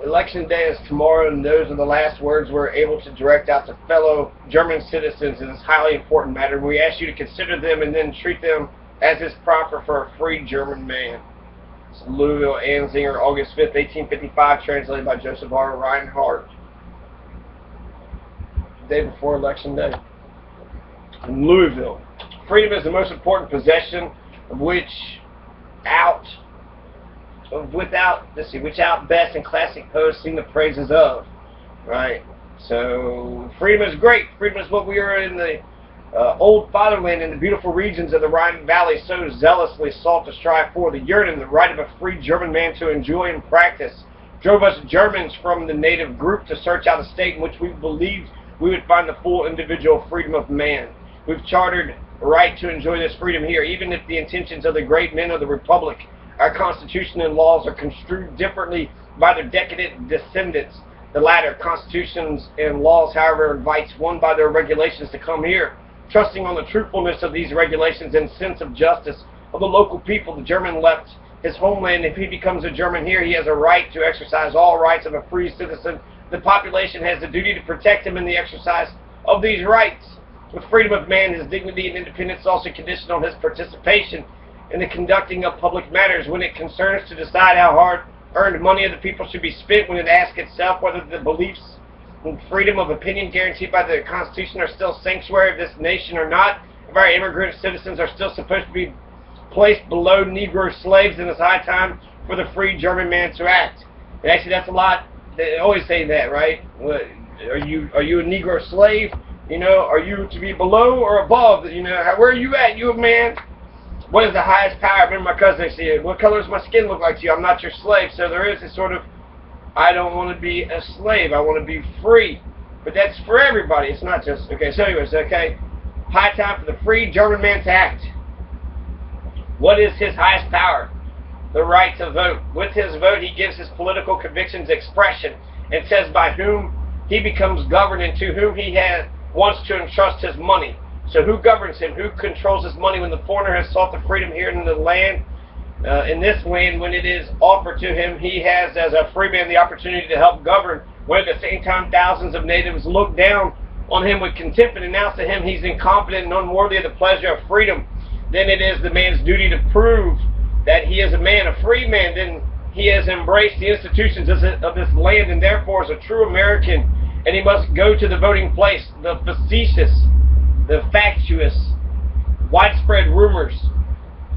Election day is tomorrow, and those are the last words we're able to direct out to fellow German citizens in this highly important matter. We ask you to consider them and then treat them as is proper for a free German man. It's Louisville, Anzinger, August 5th, 1855, translated by Joseph R. Reinhardt. The day before Election Day. In Louisville, freedom is the most important possession of which best and classic poets sing the praises of. Right? So, freedom is great. Freedom is what we are in the old fatherland in the beautiful regions of the Rhine Valley so zealously sought to strive for. The yearning, the right of a free German man to enjoy and practice, drove us Germans from the native group to search out a state in which we believed we would find the full individual freedom of man. We've chartered a right to enjoy this freedom here, even if the intentions of the great men of the Republic, our Constitution and laws, are construed differently by their decadent descendants. The latter, constitutions and laws, however, invites one by their regulations to come here. Trusting on the truthfulness of these regulations and sense of justice of the local people, the German left his homeland. If he becomes a German here, he has a right to exercise all rights of a free citizen. The population has the duty to protect him in the exercise of these rights. With freedom of man, his dignity and independence is also conditioned on his participation in the conducting of public matters. When it concerns to decide how hard-earned money of the people should be spent, when it asks itself whether the beliefs and freedom of opinion guaranteed by the Constitution are still sanctuary of this nation or not, if our immigrant citizens are still supposed to be placed below Negro slaves, then it's high time for the free German man to act. And actually, that's a lot. They always say that, right? Are you a Negro slave? You know, are you to be below or above? You know, where are you at? You a man? What is the highest power? I remember my cousin said, what color does my skin look like to you? I'm not your slave. So there is this sort of, I don't want to be a slave. I want to be free. But that's for everybody. It's not just, okay, so anyways, okay. High time for the free German man to act. What is his highest power? The right to vote. With his vote, he gives his political convictions expression and says by whom he becomes governed and to whom he wants to entrust his money. So who governs him? Who controls his money? When the foreigner has sought the freedom here in the land, in this land, when it is offered to him, he has, as a free man, the opportunity to help govern. When at the same time thousands of natives look down on him with contempt and announce to him he's incompetent and unworthy of the pleasure of freedom, then it is the man's duty to prove that he is a man, a free man. Then he has embraced the institutions of this land and therefore is a true American, and he must go to the voting place. The facetious, the factious, widespread rumors,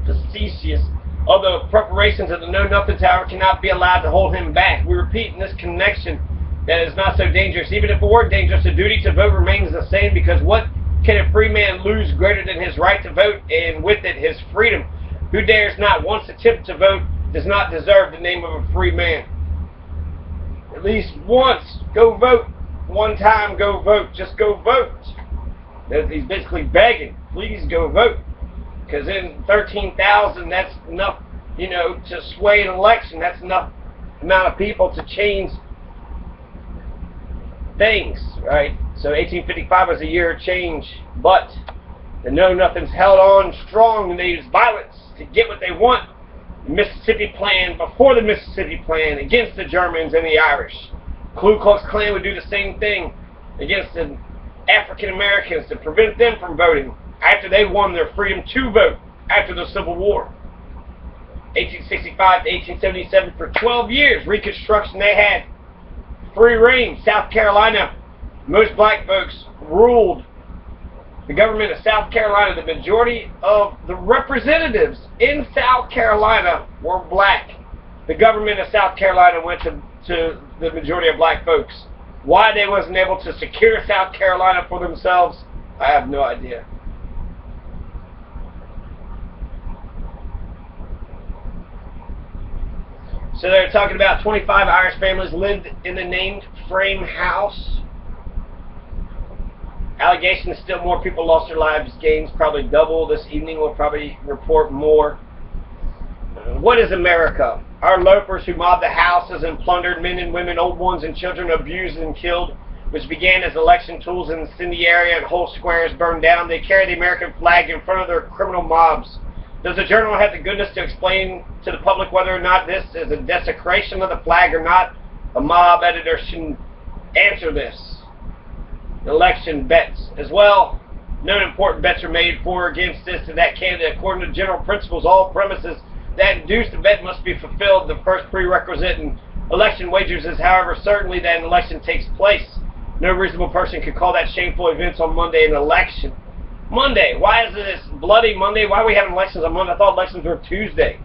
facetious, of the preparations of the Know-Nothings, however, cannot be allowed to hold him back. We repeat in this connection that it is not so dangerous. Even if it were dangerous, the duty to vote remains the same, because what can a free man lose greater than his right to vote, and with it his freedom? Who dares not once attempt to vote does not deserve the name of a free man. At least once, go vote. One time, go vote. Just go vote. He's basically begging, please go vote. Because in 13,000, that's enough, you know, to sway an election. That's enough amount of people to change things, right? So 1855 was a year of change, but the Know-Nothings held on strong, and they used violence to get what they want. The Mississippi Plan, before the Mississippi Plan, against the Germans and the Irish. Ku Klux Klan would do the same thing against the African Americans to prevent them from voting after they won their freedom to vote after the Civil War. 1865 to 1877, for 12 years, Reconstruction, they had free reign. South Carolina, most black folks ruled the government of South Carolina. The majority of the representatives in South Carolina were black. The government of South Carolina went to the majority of black folks. Why they wasn't able to secure South Carolina for themselves, I have no idea. So they're talking about 25 Irish families lived in the named frame house. Allegation is still more people lost their lives. Gains probably double. This evening we'll probably report more. What is America? Our loafers who mobbed the houses and plundered men and women, old ones and children, abused and killed, which began as election tools in incendiary and whole squares burned down. They carry the American flag in front of their criminal mobs. Does the journal have the goodness to explain to the public whether or not this is a desecration of the flag or not? a mob editor should answer this. Election bets as well. No important bets are made for or against this to that candidate. According to general principles, all premises that induce the bet must be fulfilled. The first prerequisite in election wagers is, however, certainly that an election takes place. No reasonable person could call that shameful events on Monday an election. Monday. Why is this bloody Monday? Why are we having elections on Monday? I thought elections were Tuesday.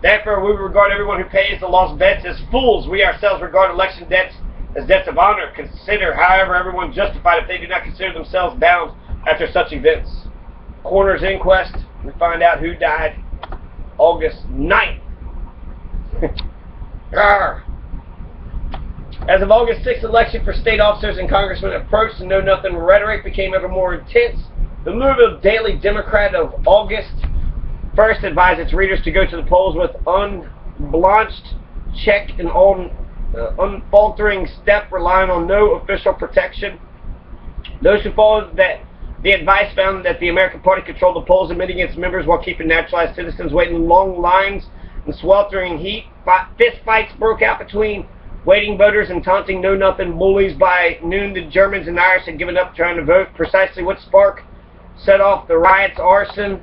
Therefore, we regard everyone who pays the lost bets as fools. We ourselves regard election debts as debts of honor. Consider, however, everyone justified if they do not consider themselves bound after such events. Coroner's inquest. We find out who died August 9th. As of August 6th, election for state officers and congressmen approached, and know-nothing rhetoric became ever more intense. The Louisville Daily Democrat of August 1st advised its readers to go to the polls with unblanched check and unfaltering step, relying on no official protection. Those who followed the advice found that the American Party controlled the polls, admitting its members while keeping naturalized citizens waiting in long lines in sweltering heat. Fist fights broke out between waiting voters and taunting know-nothing bullies. By noon, the Germans and Irish had given up trying to vote. Precisely what spark set off the riots, arson,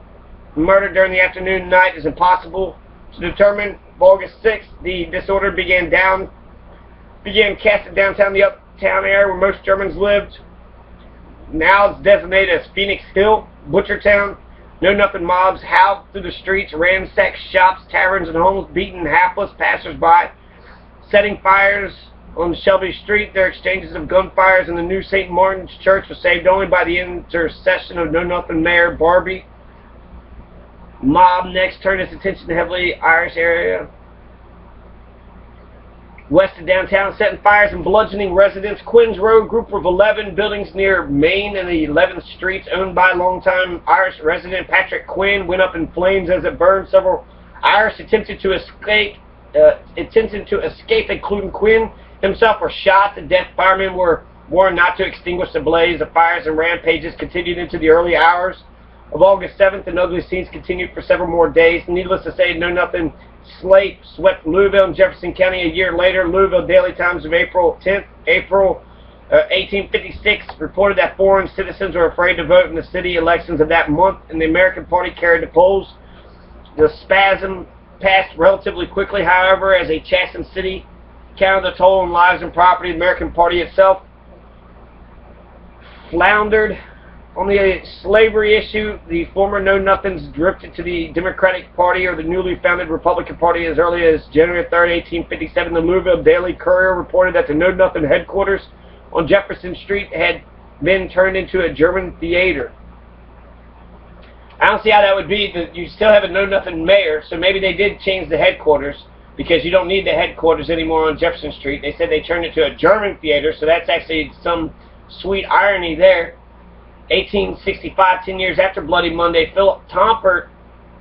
murder during the afternoon and night is impossible to determine. August 6th, the disorder began casting downtown the uptown area where most Germans lived. Now it's designated as Phoenix Hill, Butchertown. Know-nothing mobs howled through the streets, ransacked shops, taverns, and homes, beating hapless passers-by, setting fires on Shelby Street. Their exchanges of gunfires in the new St. Martin's Church was saved only by the intercession of know-nothing Mayor Barbie. Mob next turned its attention to heavily Irish area west of downtown, setting fires and bludgeoning residents. Quinn's Road, group of 11 buildings near Main and the 11th Streets, owned by longtime Irish resident Patrick Quinn, went up in flames as it burned. Several Irish attempted to escape, including Quinn himself, were shot to death. Firemen were warned not to extinguish the blaze. The fires and rampages continued into the early hours of August 7th, and ugly scenes continued for several more days. Needless to say, know-nothing slate swept Louisville and Jefferson County. A year later, Louisville Daily Times of April 10th, 1856, reported that foreign citizens were afraid to vote in the city elections of that month, and the American Party carried the polls. The spasm passed relatively quickly, however, as a chastened city counted the toll on lives and property. The American Party itself floundered. On the slavery issue, the former know-nothings drifted to the Democratic Party or the newly founded Republican Party as early as January 3rd, 1857. The Louisville Daily Courier reported that the know-nothing headquarters on Jefferson Street had been turned into a German theater. I don't see how that would be. You still have a know-nothing mayor, so maybe they did change the headquarters because you don't need the headquarters anymore on Jefferson Street. They said they turned it to a German theater, so that's actually some sweet irony there. 1865, 10 years after Bloody Monday, Philip Tompert,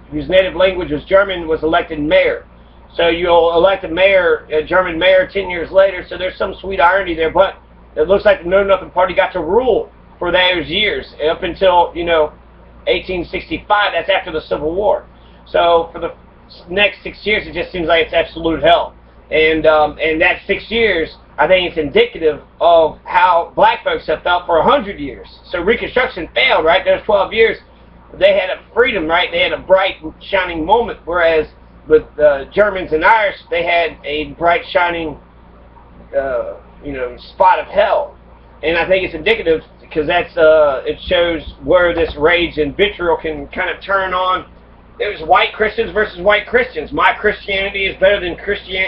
whose native language was German, was elected mayor. So you'll elect a mayor, a German mayor, 10 years later, so there's some sweet irony there, but it looks like the know-nothing party got to rule for those years, up until, 1865, that's after the Civil War. So for the next 6 years, it just seems like it's absolute hell. And that 6 years, I think it's indicative of how black folks have felt for 100 years. So Reconstruction failed, right? Those 12 years, they had a freedom, right? They had a bright, shining moment, whereas with Germans and Irish, they had a bright, shining, spot of hell. And I think it's indicative because that's it shows where this rage and vitriol can kind of turn on. There's white Christians versus white Christians. My Christianity is better than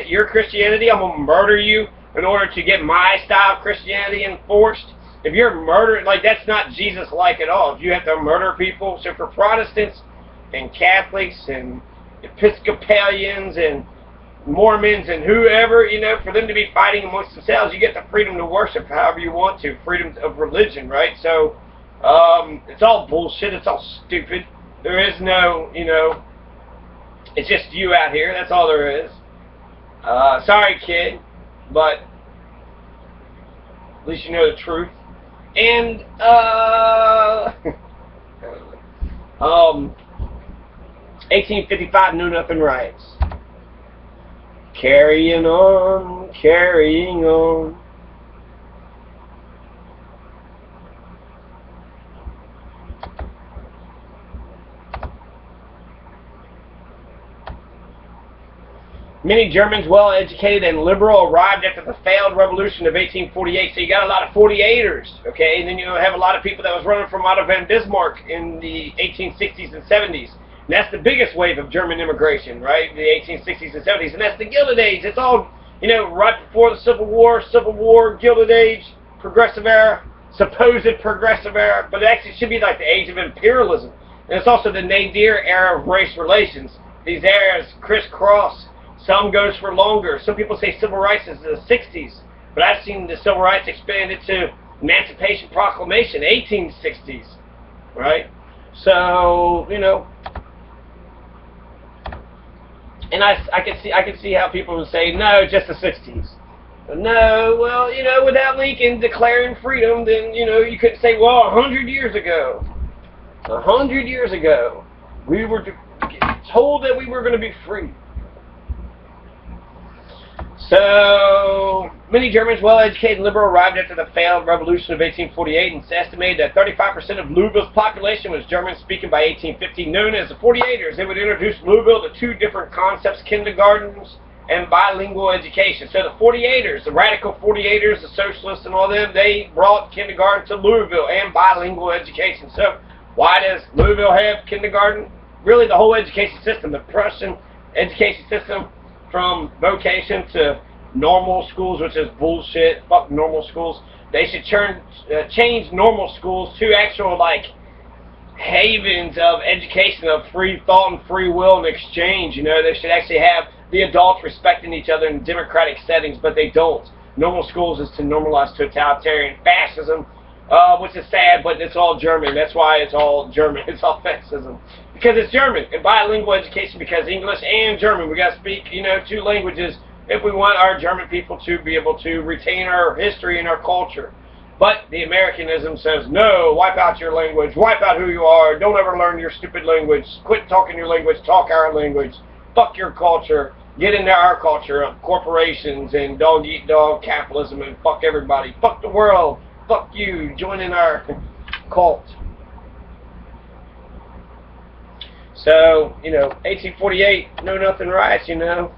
your Christianity. I'm going to murder you in order to get my style of Christianity enforced. If you're murdering, that's not Jesus-like at all. If you have to murder people. So for Protestants and Catholics and Episcopalians and Mormons and whoever, for them to be fighting amongst themselves, you get the freedom to worship however you want to. Freedom of religion, right? So it's all bullshit. It's all stupid. There is no, it's just you out here. That's all there is. Sorry, kid, but at least you know the truth. And, 1855 Know-Nothing riots. Carrying on, carrying on. Many Germans, well-educated and liberal, arrived after the failed revolution of 1848. So you got a lot of 48ers, okay? And then you have a lot of people that was running from Otto von Bismarck in the 1860s and 70s. And that's the biggest wave of German immigration, right? The 1860s and 70s. And that's the Gilded Age. It's all, you know, right before the Civil War, Gilded Age, Progressive Era, supposed Progressive Era. But it actually should be like the Age of Imperialism. And it's also the nadir era of race relations. These eras crisscross. Some goes for longer. Some people say civil rights is the 60s, but I've seen the civil rights expanded to Emancipation Proclamation, 1860s, right? So, you know, and I can see how people would say, no, just the 60s. No, well, you know, without Lincoln declaring freedom, then, you know, you couldn't say, well, 100 years ago, we were told that we were going to be free. So, many Germans, well-educated and liberal, arrived after the failed revolution of 1848, and it's estimated that 35% of Louisville's population was German-speaking by 1850. Known as the 48ers, they would introduce Louisville to two different concepts, kindergartens and bilingual education. So the 48ers, the radical 48ers, the socialists and all them, they brought kindergarten to Louisville and bilingual education. So why does Louisville have kindergarten? Really the whole education system, the Prussian education system, from vocation to normal schools, which is bullshit. Fuck normal schools. They should change normal schools to actual, like, havens of education, of free thought and free will and exchange. You know, they should actually have the adults respecting each other in democratic settings, but they don't. Normal schools is to normalize totalitarian fascism, which is sad, but it's all German. That's why it's all German. It's all fascism. Because it's German. And bilingual education, because English and German. We got to speak, you know, two languages if we want our German people to be able to retain our history and our culture. But the Americanism says, no, wipe out your language. Wipe out who you are. Don't ever learn your stupid language. Quit talking your language. Talk our language. Fuck your culture. Get into our culture of corporations and dog-eat-dog capitalism and fuck everybody. Fuck the world. Fuck you. Join in our cult. So, you know, 1848, know-nothing riots, you know.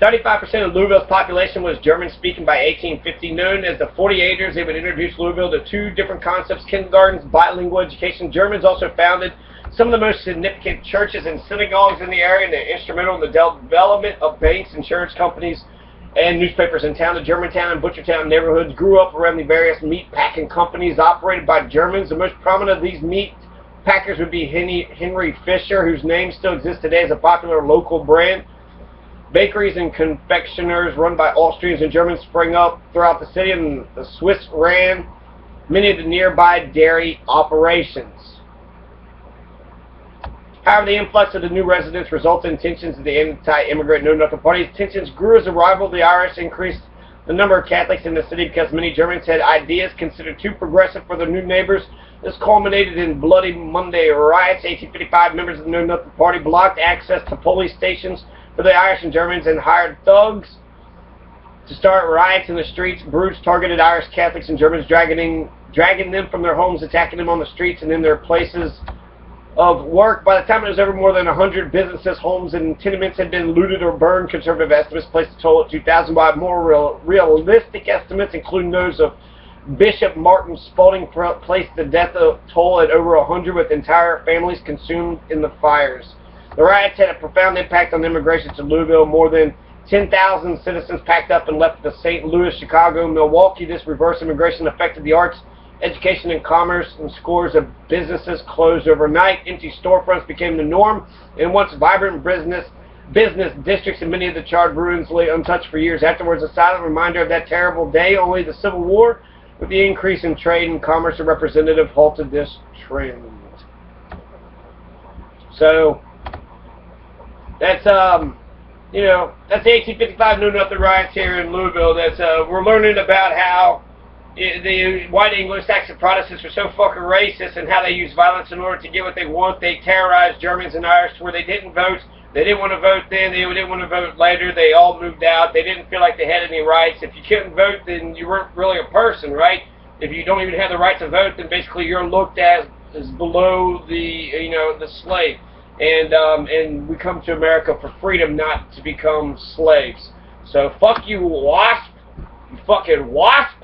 35% of Louisville's population was German-speaking by 1850. Known as the 48ers, they would introduce Louisville to two different concepts, kindergartens, bilingual education. Germans also founded some of the most significant churches and synagogues in the area, and they're instrumental in the development of banks, insurance companies, and newspapers in town. The Germantown and Butchertown neighborhoods grew up around the various meat packing companies operated by Germans. The most prominent of these meat packers would be Henry Fisher, whose name still exists today as a popular local brand. Bakeries and confectioners run by Austrians and Germans sprang up throughout the city, and the Swiss ran many of the nearby dairy operations. However, the influx of the new residents resulted in tensions in the anti-immigrant Know-Nothing Party. Tensions grew as the arrival of the Irish increased the number of Catholics in the city because many Germans had ideas considered too progressive for their new neighbors. This culminated in Bloody Monday riots. 1855, members of the Know-Nothing Party blocked access to police stations for the Irish and Germans and hired thugs to start riots in the streets. Brutes targeted Irish Catholics and Germans, dragging them from their homes, attacking them on the streets and in their places of work. By the time it was over, more than 100 businesses, homes, and tenements had been looted or burned. Conservative estimates placed the total at 2,000, while more realistic estimates, including those of Bishop Martin Spalding, placed the death toll at over 100, with entire families consumed in the fires. The riots had a profound impact on immigration to Louisville. More than 10,000 citizens packed up and left to St. Louis, Chicago, Milwaukee. This reverse immigration affected the arts, education, and commerce, and scores of businesses closed overnight. Empty storefronts became the norm, and once vibrant business districts in many of the charred ruins lay untouched for years. Afterwards, a silent reminder of that terrible day. Only the Civil War, with the increase in trade and commerce, a representative halted this trend. So that's you know, that's the 1855 Know-Nothing riots here in Louisville. That's we're learning about how the white Anglo-Saxon Protestants were so fucking racist, and how they used violence in order to get what they want. They terrorized Germans and Irish to where they didn't vote. They didn't want to vote then. They didn't want to vote later. They all moved out. They didn't feel like they had any rights. If you couldn't vote, then you weren't really a person, right? If you don't even have the right to vote, then basically you're looked at as below the, the slave. And we come to America for freedom, not to become slaves. So fuck you, WASP. You fucking WASP.